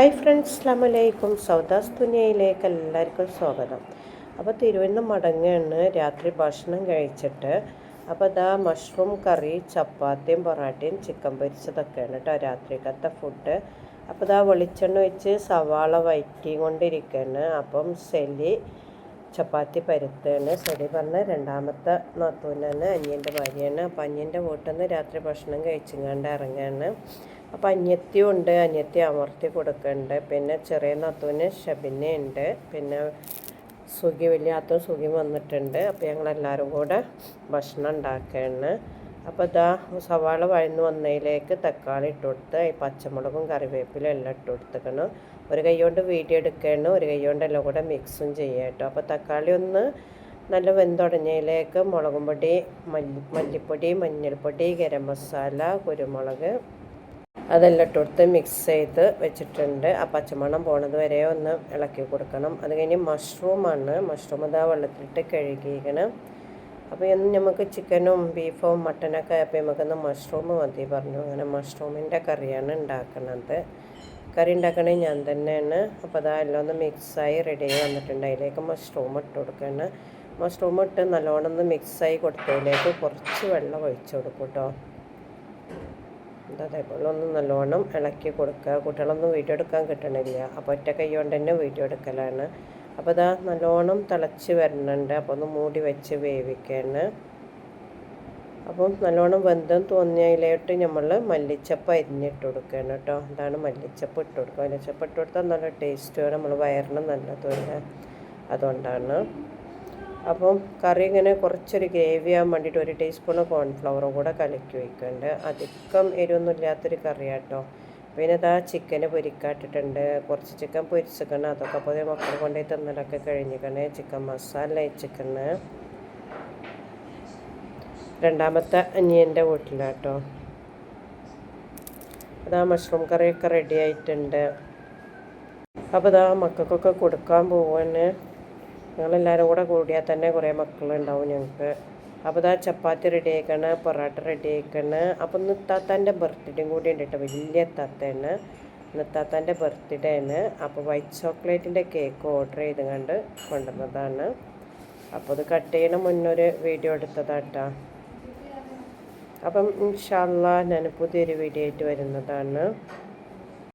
Hi friends, അസ്സലാമലൈക്കും. സൗദാസ് ദുനിയയിലേക്ക് എല്ലാവർക്കും സ്വാഗതം. അപ്പോൾ തിരുവനന്തപുരം മടങ്ങുകയാണ് രാത്രി ഭക്ഷണം കഴിച്ചിട്ട്. അപ്പോൾ ഇതാ മഷ്റൂം കറി, ചപ്പാത്തിയും പൊറാട്ടയും ചിക്കൻ പൊരിച്ചതൊക്കെയാണ് കേട്ടോ രാത്രിക്കത്തെ ഫുഡ്. അപ്പോൾ ഇതാ വെളിച്ചെണ്ണ വെച്ച് സവാള വഴറ്റി കൊണ്ടിരിക്കുകയാണ്. അപ്പം സെലി ചപ്പാത്തി പരുത്താണ്. സെലി പറഞ്ഞ രണ്ടാമത്തെ നാത്തൂനാണ്, അനിയൻ്റെ ഭാര്യയാണ്. അപ്പം അനിയൻ്റെ വീട്ടിൽ നിന്ന് രാത്രി ഭക്ഷണം കഴിച്ചുകൊണ്ട് ഇറങ്ങുകയാണ്. അപ്പോൾ അനിയത്തിയും ഉണ്ട്, അനിയത്തി അമർത്തി കൊടുക്കുന്നുണ്ട്. പിന്നെ ചെറിയ നാത്തൂന് ഷബിന ഉണ്ട്. പിന്നെ വലിയാത്ത സുഖി വന്നിട്ടുണ്ട്. അപ്പോൾ ഞങ്ങളെല്ലാവരും കൂടെ ഭക്ഷണം ഉണ്ടാക്കുകയാണ്. അപ്പോൾ ഇതാ സവാള വഴന്ന് വന്നതിലേക്ക് തക്കാളി ഇട്ട് കൊടുത്ത് പച്ചമുളകും കറിവേപ്പിലും എല്ലാം ഇട്ട് കൊടുത്തേക്കണം. ഒരു കൈ കൊണ്ട് വീഡിയോ എടുക്കുകയാണ്, ഒരു കൈ കൊണ്ട് എല്ലാം കൂടെ മിക്സും ചെയ്യാം കേട്ടോ. അപ്പോൾ തക്കാളി ഒന്ന് നല്ല വെന്തുടഞ്ഞതിലേക്ക് മുളകും പൊടി, മല്ലിപ്പൊടി, മഞ്ഞൾപ്പൊടി, ഗരം മസാല, കുരുമുളക് അതെല്ലാം ഇട്ട് കൊടുത്ത് മിക്സ് ചെയ്ത് വെച്ചിട്ടുണ്ട്. ആ പച്ചമണം പോണത് വരെ ഒന്ന് ഇളക്കി കൊടുക്കണം. അത് കഴിഞ്ഞ് മഷ്റൂമാണ്. മഷ്റൂം അതാ വെള്ളത്തിലിട്ട് കഴുകിക്കണം. അപ്പോൾ ഇന്ന് നമുക്ക് ചിക്കനും ബീഫും മട്ടനൊക്കെ ആയപ്പോൾ നമുക്കൊന്ന് മഷ്റൂം മതി പറഞ്ഞു. അങ്ങനെ മഷ്റൂമിൻ്റെ കറിയാണ് ഉണ്ടാക്കുന്നത്. കറി ഉണ്ടാക്കണേ ഞാൻ തന്നെയാണ്. അപ്പോൾ അതാ എല്ലാം ഒന്ന് മിക്സായി റെഡിയായി വന്നിട്ടുണ്ട്. അതിലേക്ക് മഷ്റൂം ഇട്ട് കൊടുക്കണം. മഷ്റൂം ഇട്ട് നല്ലോണം ഒന്ന് മിക്സായി കൊടുത്തതിലേക്ക് കുറച്ച് വെള്ളം ഒഴിച്ചു കൊടുക്കും കേട്ടോ. അതേപോലെ ഒന്ന് നല്ലോണം ഇളക്കി കൊടുക്കുക. കുട്ടികളൊന്നും വീഡിയോ എടുക്കാൻ കിട്ടണില്ല, അപ്പോൾ ഒറ്റ കൈ കൊണ്ട് തന്നെ വീഡിയോ എടുക്കലാണ്. അപ്പോൾ ഇതാ നല്ലോണം തിളച്ച് വരുന്നുണ്ട്. അപ്പോൾ ഒന്ന് മൂടി വെച്ച് വേവിക്കുകയാണ്. അപ്പം നല്ലോണം വെന്തം തോന്നിയതിലോട്ട് നമ്മൾ മല്ലിച്ചപ്പ് അരിഞ്ഞിട്ട് കൊടുക്കുകയാണ് കേട്ടോ. അതാണ് മല്ലിച്ചപ്പ് ഇട്ട് കൊടുക്കുക. മല്ലിച്ചപ്പ് ഇട്ട് കൊടുത്താൽ നല്ല ടേസ്റ്റ്, നമ്മൾ വയറിന് നല്ലതുമില്ല, അതുകൊണ്ടാണ്. അപ്പം കറി ഇങ്ങനെ കുറച്ചൊരു ഗ്രേവി ആകാൻ വേണ്ടിയിട്ട് 1 ടീസ്പൂൺ കോൺഫ്ലവറും കൂടെ കലക്കി വയ്ക്കുന്നുണ്ട്. അധികം എരിവൊന്നും ഇല്ലാത്തൊരു കറിയാട്ടോ. പിന്നെ ഇതാ ചിക്കന് പൊരിക്കാട്ടിട്ടുണ്ട്. കുറച്ച് ചിക്കൻ പൊരിച്ചിക്കണം. അതൊക്കെ അപ്പോൾ മക്കൾ കൊണ്ടുപോയി തിന്നലൊക്കെ കഴിഞ്ഞിരിക്കണേ. ചിക്കൻ മസാല ചിക്കന് രണ്ടാമത്തെ അനിയൻ്റെ വീട്ടിലാട്ടോ. അതാ മഷ്റൂം കറിയൊക്കെ റെഡി ആയിട്ടുണ്ട്. അപ്പോൾ ഇതാ മക്കൾക്കൊക്കെ കൊടുക്കാൻ പോവാണ്. ഞങ്ങളെല്ലാവരും കൂടെ കൂടിയാൽ തന്നെ കുറേ മക്കളുണ്ടാവും ഞങ്ങൾക്ക്. അപ്പോൾ ഇതാ ചപ്പാത്തി റെഡി ആയിക്കാണ്, പൊറോട്ട റെഡി ആയിക്കാണ്. അപ്പോൾ നിത്താത്താൻ്റെ ബർത്ത്ഡേയും കൂടി ഉണ്ട് കേട്ടോ. വലിയ താത്തയാണ്, നിത്താത്താൻ്റെ ബർത്ത്ഡേ ആണ്. അപ്പോൾ വൈറ്റ് ചോക്ലേറ്റിൻ്റെ കേക്ക് ഓർഡർ ചെയ്ത് കണ്ട് കൊണ്ടുവന്നതാണ്. അപ്പോൾ അത് കട്ട് ചെയ്യണ മുന്നൊരു വീഡിയോ എടുത്തതാട്ടോ. അപ്പം ഇൻഷാ അല്ലാഹ് ഞാൻ പുതിയൊരു വീഡിയോ ആയിട്ട് വരുന്നതാണ്.